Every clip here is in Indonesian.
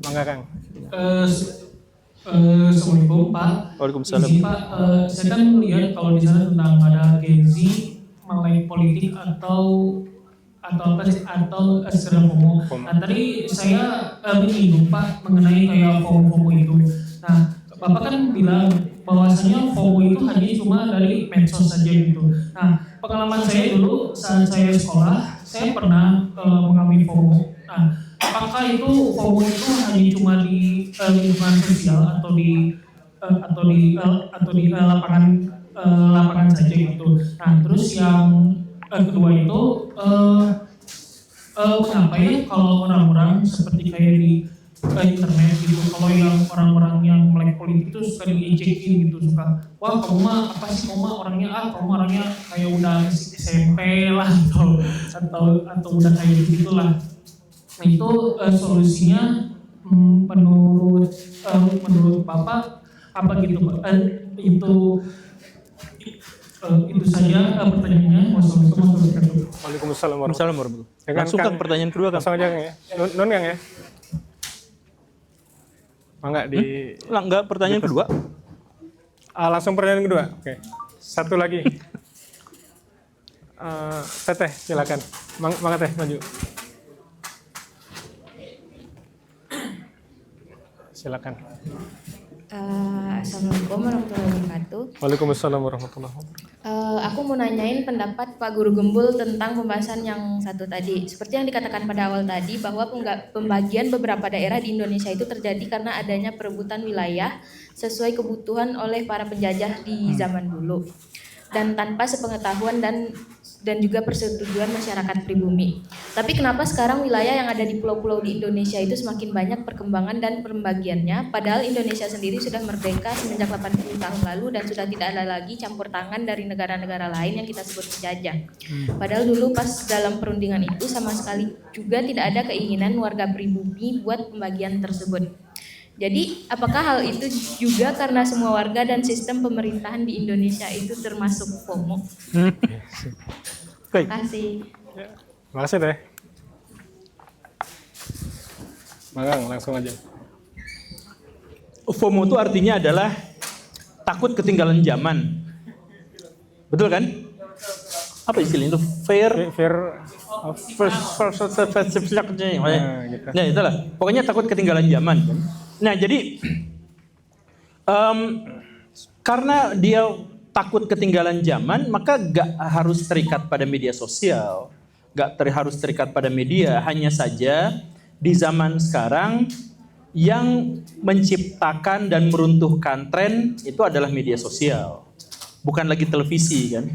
Mangga Kang. Assalamualaikum Pak. Waalaikumsalam. Izin Pak, saya kan melihat kalau di sana tentang ada Gen Z melek politik atau apa sih atau istilah FOMO. Nah tadi saya menyinggung Pak mengenai kayak FOMO itu. Nah Bapak kan bilang bahwasanya FOMO itu hanya cuma dari medsos saja gitu. Nah pengalaman saya dulu saat saya sekolah, saya pernah mengalami FOMO. Nah apakah itu FOMO itu hanya cuma di lingkungan sosial atau di lapangan saja gitu. Nah terus yang kedua itu kenapa ya kalau orang-orang seperti kayak di internet gitu, kalau yang orang-orang yang melek politik itu suka diinjekin gitu, suka wah kamu mah apa sih, kamu mah orangnya kamu orangnya kayak udah SMP lah atau udah kayak gitulah. Nah itu solusinya menurut Bapak apa gitu Pak? Itu saja pertanyaannya. Wassalamualaikum warahmatullahi wabarakatuh. Waalaikumsalam Waalaikumsalam warahmatullahi wabarakatuh. Ya kan, Langsung Kang, pertanyaan kedua Kang. Langsung aja Kang ya. Non Kang ya. Mangga di Enggak, pertanyaan kedua. langsung pertanyaan kedua. Oke. Satu lagi. Teteh silakan. Mangga Teh maju. Silakan. Assalamualaikum warahmatullahi wabarakatuh. Waalaikumsalam warahmatullahi wabarakatuh. Aku mau nanyain pendapat Pak Guru Gembul tentang pembahasan yang satu tadi. Seperti yang dikatakan pada awal tadi bahwa pembagian beberapa daerah di Indonesia itu terjadi karena adanya perebutan wilayah sesuai kebutuhan oleh para penjajah di zaman dulu dan tanpa sepengetahuan dan juga persetujuan masyarakat pribumi. Tapi kenapa sekarang wilayah yang ada di pulau-pulau di Indonesia itu semakin banyak perkembangan dan pembagiannya, padahal Indonesia sendiri sudah merdeka semenjak 80 tahun lalu dan sudah tidak ada lagi campur tangan dari negara-negara lain yang kita sebut penjajah. Padahal dulu pas dalam perundingan itu sama sekali juga tidak ada keinginan warga pribumi buat pembagian tersebut. Jadi, apakah hal itu juga karena semua warga dan sistem pemerintahan di Indonesia itu termasuk FOMO? Baik. Terima kasih. Terima kasih Teh. Magang langsung aja. FOMO itu artinya adalah takut ketinggalan zaman. Betul kan? Apa istilahnya itu? Nah, itulah. Pokoknya takut ketinggalan zaman. Nah, jadi karena dia takut ketinggalan zaman, maka gak harus terikat pada media sosial, harus terikat pada media. Hanya saja di zaman sekarang yang menciptakan dan meruntuhkan tren itu adalah media sosial, bukan lagi televisi kan,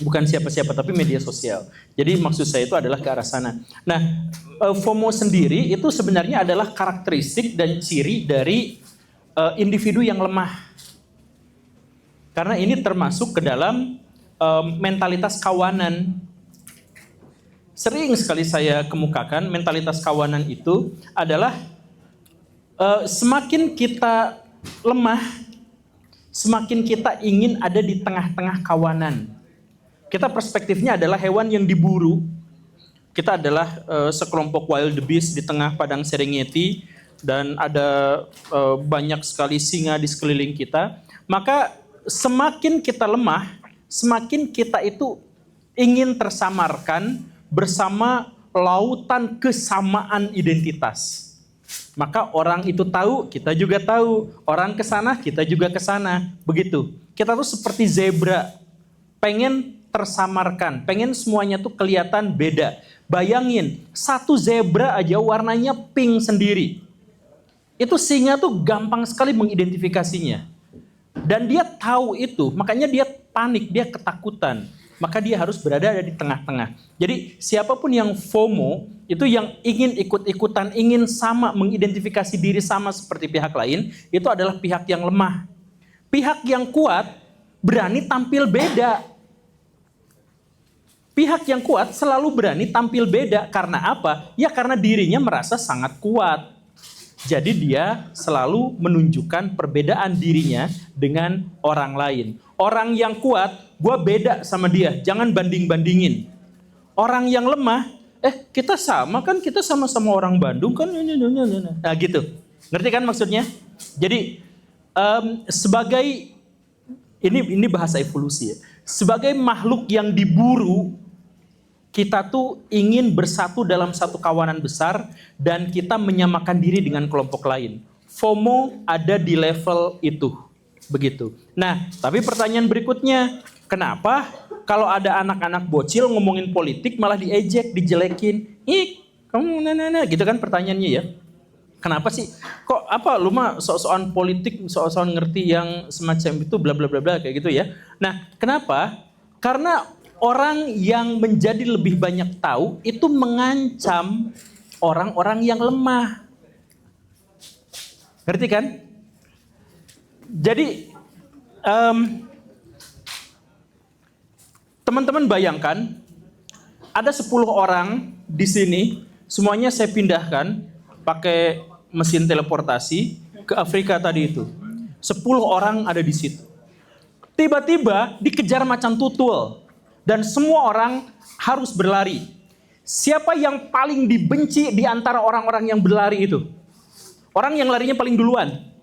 bukan siapa-siapa tapi media sosial. Jadi maksud saya itu adalah ke arah sana. Nah, FOMO sendiri itu sebenarnya adalah karakteristik dan ciri dari individu yang lemah. Karena ini termasuk ke dalam mentalitas kawanan. Sering sekali saya kemukakan mentalitas kawanan itu adalah semakin kita lemah, semakin kita ingin ada di tengah-tengah kawanan. Kita perspektifnya adalah hewan yang diburu. Kita adalah sekelompok wild beast di tengah padang Serengeti dan ada banyak sekali singa di sekeliling kita. Maka semakin kita lemah, semakin kita itu ingin tersamarkan bersama lautan kesamaan identitas. Maka orang itu tahu, kita juga tahu. Orang kesana, kita juga kesana. Begitu. Kita tuh seperti zebra, pengen tersamarkan, pengen semuanya tuh kelihatan beda. Bayangin, satu zebra aja warnanya pink sendiri. Itu singa tuh gampang sekali mengidentifikasinya. Dan dia tahu itu, makanya dia panik, dia ketakutan. Maka dia harus berada di tengah-tengah. Jadi siapapun yang FOMO, itu yang ingin ikut-ikutan, ingin sama, mengidentifikasi diri sama seperti pihak lain, itu adalah pihak yang lemah. Pihak yang kuat berani tampil beda. Pihak yang kuat selalu berani tampil beda. Karena apa? Ya karena dirinya merasa sangat kuat. Jadi dia selalu menunjukkan perbedaan dirinya dengan orang lain. Orang yang kuat, gue beda sama dia. Jangan banding-bandingin. Orang yang lemah, kita sama kan, kita sama-sama orang Bandung kan. Nah gitu. Ngerti kan maksudnya? Jadi sebagai ini bahasa evolusi ya. Sebagai makhluk yang diburu, kita tuh ingin bersatu dalam satu kawanan besar dan kita menyamakan diri dengan kelompok lain. FOMO ada di level itu. Begitu. Nah, tapi pertanyaan berikutnya, kenapa kalau ada anak-anak bocil ngomongin politik malah diejek, dijelekin? Kamu gitu kan pertanyaannya ya. Kenapa sih? Kok lu mah sok-sokan politik, sok-sokan ngerti yang semacam itu bla bla bla bla kayak gitu ya. Nah, kenapa? Karena orang yang menjadi lebih banyak tahu itu mengancam orang-orang yang lemah. Ngerti kan? Jadi teman-teman bayangkan ada 10 orang di sini, semuanya saya pindahkan pakai mesin teleportasi ke Afrika tadi itu. 10 orang ada di situ. Tiba-tiba dikejar macan tutul dan semua orang harus berlari. Siapa yang paling dibenci di antara orang-orang yang berlari itu? Orang yang larinya paling duluan.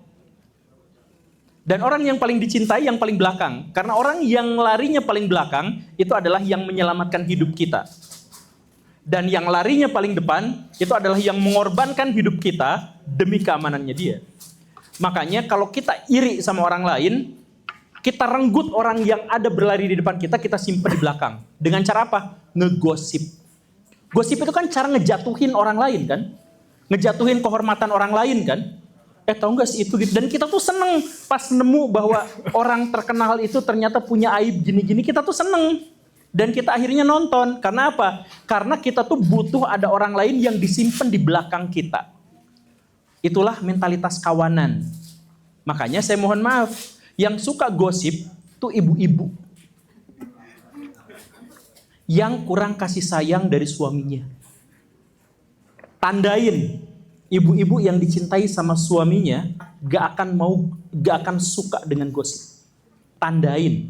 Dan orang yang paling dicintai yang paling belakang. Karena orang yang larinya paling belakang itu adalah yang menyelamatkan hidup kita. Dan yang larinya paling depan itu adalah yang mengorbankan hidup kita demi keamanannya dia. Makanya kalau kita iri sama orang lain, kita renggut orang yang ada berlari di depan kita, kita simpan di belakang. Dengan cara apa? Ngegosip. Gosip itu kan cara ngejatuhin orang lain kan? Ngejatuhin kehormatan orang lain kan? Tahu gak sih itu gitu. Dan kita tuh seneng pas nemu bahwa orang terkenal itu ternyata punya aib gini-gini, kita tuh seneng. Dan kita akhirnya nonton. Karena apa? Karena kita tuh butuh ada orang lain yang disimpan di belakang kita. Itulah mentalitas kawanan. Makanya saya mohon maaf, yang suka gosip tuh ibu-ibu. Yang kurang kasih sayang dari suaminya. Tandain. Ibu-ibu yang dicintai sama suaminya gak akan suka dengan gosip. Tandain.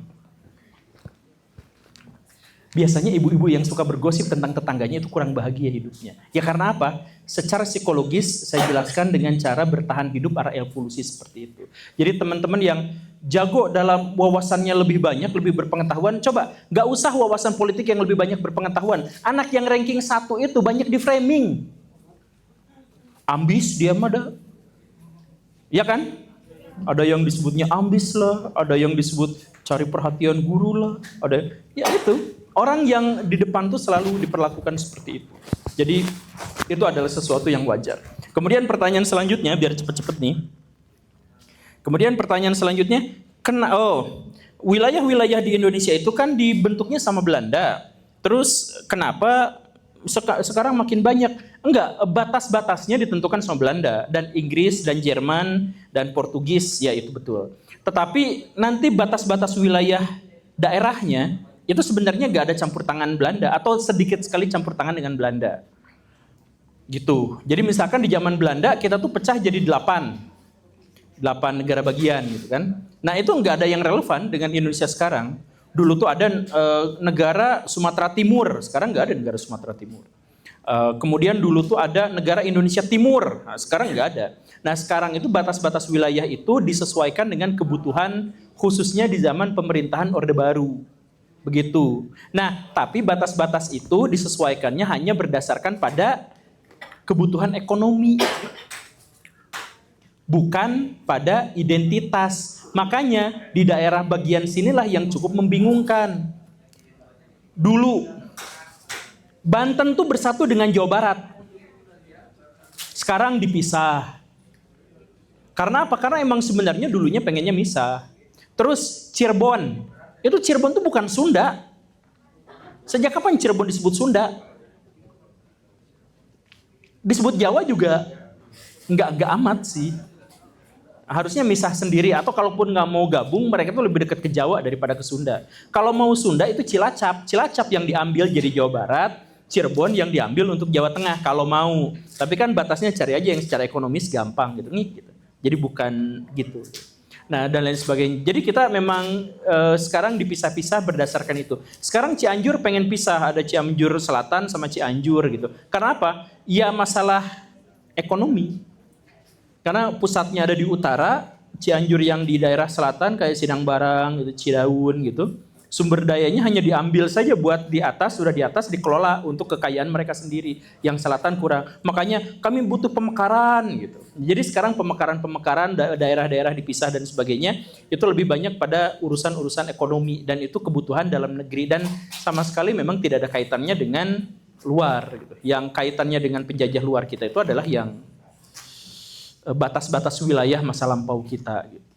Biasanya ibu-ibu yang suka bergosip tentang tetangganya itu kurang bahagia hidupnya. Ya karena apa? Secara psikologis saya jelaskan dengan cara bertahan hidup arah evolusi seperti itu. Jadi teman-teman yang jago dalam wawasannya lebih banyak, lebih berpengetahuan, coba gak usah wawasan politik yang lebih banyak berpengetahuan. Anak yang ranking 1 itu banyak di framing. Ambis dia mah ada. Ya kan? Ada yang disebutnya ambis lah, ada yang disebut cari perhatian guru lah, ada ya itu. Orang yang di depan tuh selalu diperlakukan seperti itu. Jadi itu adalah sesuatu yang wajar. Kemudian pertanyaan selanjutnya biar cepet-cepet nih. Kemudian pertanyaan selanjutnya, wilayah-wilayah di Indonesia itu kan dibentuknya sama Belanda. Terus kenapa sekarang makin banyak? Enggak, batas-batasnya ditentukan sama Belanda dan Inggris dan Jerman dan Portugis, ya itu betul. Tetapi nanti batas-batas wilayah daerahnya itu sebenarnya enggak ada campur tangan Belanda atau sedikit sekali campur tangan dengan Belanda. Gitu. Jadi misalkan di zaman Belanda kita tuh pecah jadi 8 negara bagian gitu kan. Nah, itu enggak ada yang relevan dengan Indonesia sekarang. Dulu tuh ada negara Sumatera Timur, sekarang enggak ada negara Sumatera Timur. Kemudian dulu tuh ada negara Indonesia Timur, nah, sekarang nggak ada. Nah sekarang itu batas-batas wilayah itu disesuaikan dengan kebutuhan khususnya di zaman pemerintahan Orde Baru. Begitu. Nah tapi batas-batas itu disesuaikannya hanya berdasarkan pada kebutuhan ekonomi. Bukan pada identitas. Makanya di daerah bagian sinilah yang cukup membingungkan. Dulu Banten tuh bersatu dengan Jawa Barat. Sekarang dipisah. Karena apa? Karena emang sebenarnya dulunya pengennya misah. Terus Cirebon. Itu Cirebon tuh bukan Sunda. Sejak kapan Cirebon disebut Sunda? Disebut Jawa juga nggak amat sih. Harusnya misah sendiri. Atau kalaupun nggak mau gabung, mereka tuh lebih dekat ke Jawa daripada ke Sunda. Kalau mau Sunda itu Cilacap. Cilacap yang diambil jadi Jawa Barat. Cirebon yang diambil untuk Jawa Tengah kalau mau. Tapi kan batasnya cari aja yang secara ekonomis gampang gitu. Jadi bukan gitu. Nah, dan lain sebagainya. Jadi kita memang sekarang dipisah-pisah berdasarkan itu. Sekarang Cianjur pengen pisah, ada Cianjur Selatan sama Cianjur gitu. Karena apa? Ya masalah ekonomi. Karena pusatnya ada di utara, Cianjur yang di daerah selatan kayak Sidang Barang, gitu, Cidaun gitu. Sumber dayanya hanya diambil saja buat di atas, sudah di atas dikelola untuk kekayaan mereka sendiri. Yang selatan kurang. Makanya kami butuh pemekaran gitu. Jadi sekarang pemekaran daerah-daerah dipisah dan sebagainya itu lebih banyak pada urusan-urusan ekonomi dan itu kebutuhan dalam negeri dan sama sekali memang tidak ada kaitannya dengan luar gitu. Yang kaitannya dengan penjajah luar kita itu adalah yang batas-batas wilayah masa lampau kita gitu.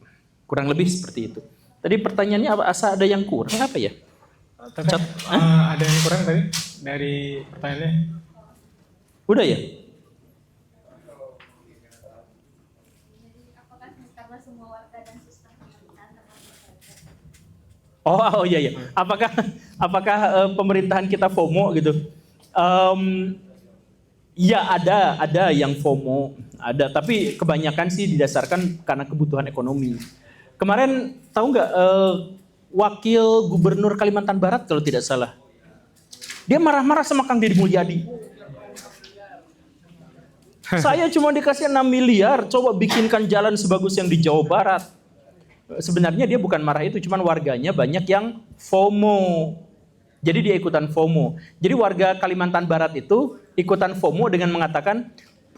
Kurang lebih seperti itu. Tadi pertanyaannya apa? Asa ada yang kurang apa ya? Ada yang kurang tadi dari pertanyaannya? Udah ya? Oh iya. Apakah pemerintahan kita FOMO gitu? Ya ada yang FOMO, ada. Tapi kebanyakan sih didasarkan karena kebutuhan ekonomi. Kemarin tahu nggak wakil gubernur Kalimantan Barat kalau tidak salah, dia marah-marah sama Kang Deddy Mulyadi. Saya cuma dikasih 6 miliar, coba bikinkan jalan sebagus yang di Jawa Barat. Sebenarnya dia bukan marah itu, cuman warganya banyak yang FOMO. Jadi dia ikutan FOMO. Jadi warga Kalimantan Barat itu ikutan FOMO dengan mengatakan,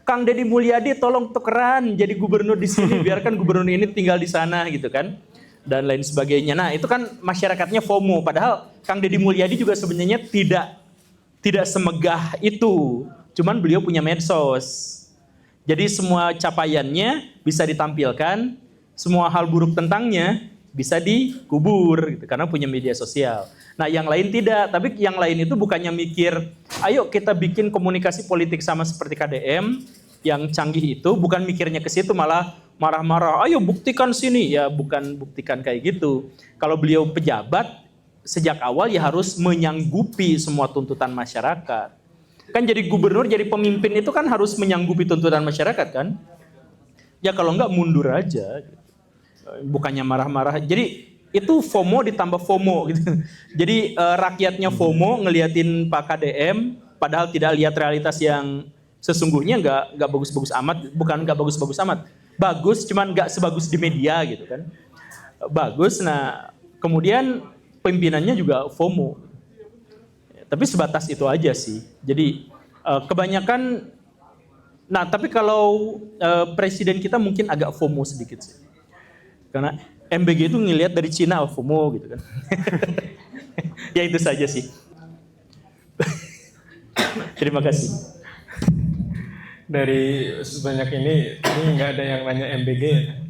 Kang Deddy Mulyadi tolong tukeran jadi gubernur di sini, biarkan gubernur ini tinggal di sana gitu kan. Dan lain sebagainya. Nah, itu kan masyarakatnya FOMO, padahal Kang Deddy Mulyadi juga sebenarnya tidak semegah itu. Cuman beliau punya medsos. Jadi semua capaiannya bisa ditampilkan, semua hal buruk tentangnya bisa dikubur gitu karena punya media sosial. Nah, yang lain tidak, tapi yang lain itu bukannya mikir, ayo kita bikin komunikasi politik sama seperti KDM yang canggih itu, bukan mikirnya ke situ, malah marah-marah, ayo buktikan sini. Ya bukan buktikan kayak gitu. Kalau beliau pejabat, sejak awal ya harus menyanggupi semua tuntutan masyarakat. Kan jadi gubernur, jadi pemimpin itu kan harus menyanggupi tuntutan masyarakat kan. Ya kalau enggak mundur aja. Bukannya marah-marah. Jadi itu FOMO ditambah FOMO gitu. Jadi rakyatnya FOMO ngeliatin Pak KDM, padahal tidak lihat realitas yang sesungguhnya nggak bagus-bagus amat, bukan nggak bagus-bagus amat, bagus cuman nggak sebagus di media gitu kan. Bagus, nah kemudian pimpinannya juga FOMO. Tapi sebatas itu aja sih. Jadi kebanyakan, nah tapi kalau presiden kita mungkin agak FOMO sedikit sih. Karena MBG itu ngelihat dari Cina FOMO gitu kan. Ya itu saja sih. Terima kasih. Dari sebanyak ini nggak ada yang nanya MBG,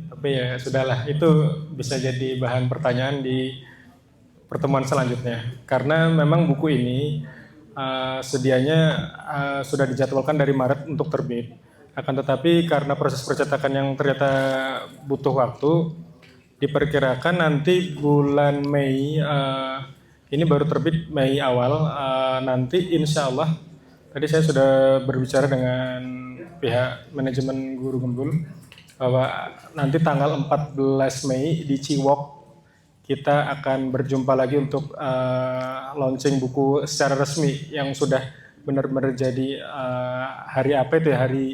tapi ya sudahlah, itu bisa jadi bahan pertanyaan di pertemuan selanjutnya. Karena memang buku ini sedianya sudah dijadwalkan dari Maret untuk terbit. Akan tetapi karena proses percetakan yang ternyata butuh waktu, diperkirakan nanti bulan Mei, ini baru terbit Mei awal, nanti insya Allah, tadi saya sudah berbicara dengan pihak manajemen Guru Gembul, bahwa nanti tanggal 14 Mei di Ciwok, kita akan berjumpa lagi untuk launching buku secara resmi yang sudah benar-benar jadi hari apa itu ya, hari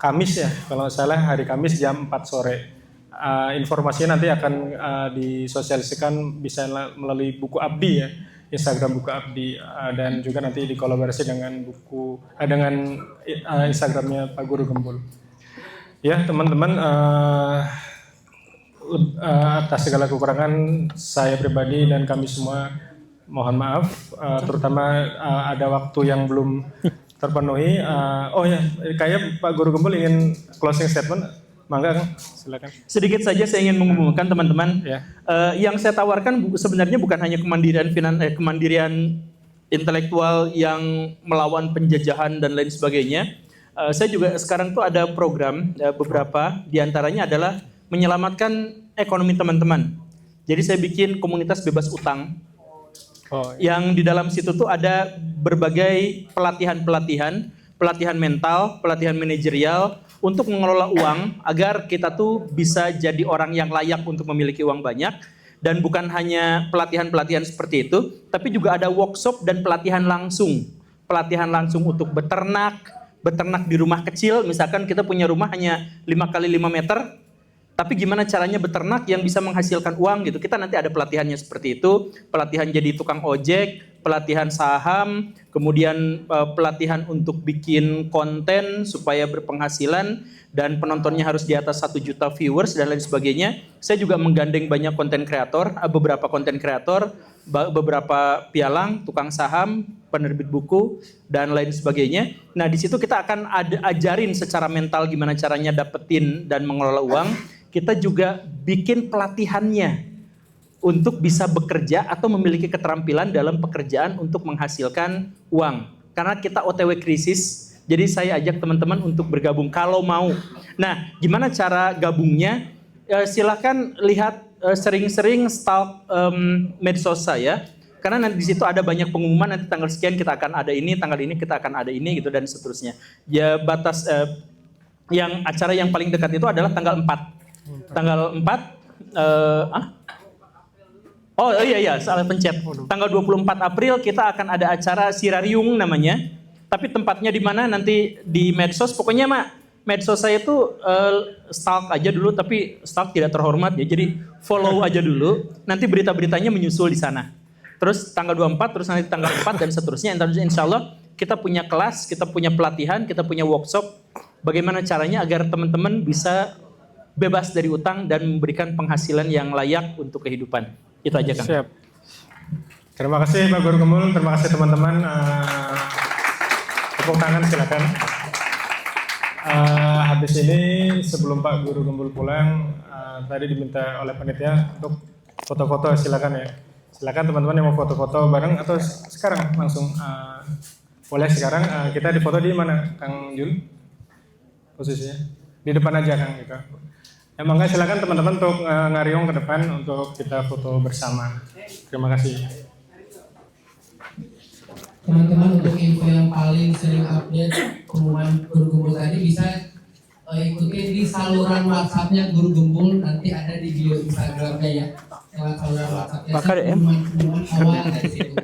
Kamis ya, kalau nggak salah hari Kamis jam 4 sore. Informasinya nanti akan disosialisasikan bisa melalui buku Abdi ya, Instagram buku Abdi, dan juga nanti dikolaborasi dengan dengan Instagramnya Pak Guru Gembul. Ya teman-teman, atas segala kekurangan saya pribadi dan kami semua mohon maaf, terutama ada waktu yang belum terpenuhi. Oh ya, kayak Pak Guru Gembul ingin closing statement. Mangga, Kang, silakan. Sedikit saja saya ingin mengumumkan teman-teman, ya. Yang saya tawarkan sebenarnya bukan hanya kemandirian intelektual yang melawan penjajahan dan lain sebagainya. Saya juga sekarang tuh ada program beberapa, diantaranya adalah menyelamatkan ekonomi teman-teman. Jadi saya bikin komunitas bebas utang. Yang di dalam situ tuh ada berbagai pelatihan mental, pelatihan manajerial, untuk mengelola uang agar kita tuh bisa jadi orang yang layak untuk memiliki uang banyak. Dan bukan hanya pelatihan-pelatihan seperti itu, tapi juga ada workshop dan pelatihan langsung. Pelatihan langsung untuk beternak di rumah kecil, misalkan kita punya rumah hanya 5 kali 5 meter, tapi gimana caranya beternak yang bisa menghasilkan uang gitu. Kita nanti ada pelatihannya seperti itu, pelatihan jadi tukang ojek, pelatihan saham, kemudian pelatihan untuk bikin konten supaya berpenghasilan, dan penontonnya harus di atas 1 juta viewers dan lain sebagainya. Saya juga menggandeng banyak konten kreator, beberapa konten kreator, beberapa pialang, tukang saham, penerbit buku, dan lain sebagainya. Nah, di situ kita akan ajarin secara mental gimana caranya dapetin dan mengelola uang. Kita juga bikin pelatihannya untuk bisa bekerja atau memiliki keterampilan dalam pekerjaan untuk menghasilkan uang. Karena kita OTW krisis, jadi saya ajak teman-teman untuk bergabung kalau mau. Nah, gimana cara gabungnya? Silakan lihat sering-sering stalk medsos saya. Karena nanti di situ ada banyak pengumuman, nanti tanggal sekian kita akan ada ini, tanggal ini kita akan ada ini gitu dan seterusnya. Ya batas yang acara yang paling dekat itu adalah tanggal 4. Tanggal 4 Oh iya, salah pencet. Tanggal 24 April kita akan ada acara Sirariung namanya. Tapi tempatnya di mana nanti di medsos. Pokoknya medsos saya itu stalk aja dulu, tapi stalk tidak terhormat ya. Jadi follow aja dulu. Nanti berita-beritanya menyusul di sana. Terus tanggal 24, terus nanti tanggal 4 dan seterusnya. Insya Allah kita punya kelas, kita punya pelatihan, kita punya workshop. Bagaimana caranya agar teman-teman bisa bebas dari utang dan memberikan penghasilan yang layak untuk kehidupan. Itu aja Kang. Siap. Terima kasih Pak Guru Gembul, terima kasih teman-teman. Tepuk tangan silakan. Habis ini sebelum Pak Guru Gembul pulang, tadi diminta oleh panitia untuk foto-foto, silakan ya. Silakan teman-teman yang mau foto-foto bareng atau sekarang langsung boleh sekarang. Kita difoto di mana Kang Jul? Posisinya di depan aja Kang gitu. Emang nggak, silakan teman-teman untuk ngariung ke depan untuk kita foto bersama. Terima kasih. Teman-teman, untuk info yang paling sering update pengumuman Guru Gembul tadi bisa ikuti di saluran WhatsApp-nya Guru Gembul, nanti ada di bio Instagram-nya ya. Lewat saluran WhatsApp-nya. Maka DM. Pengumuman awal dari situ.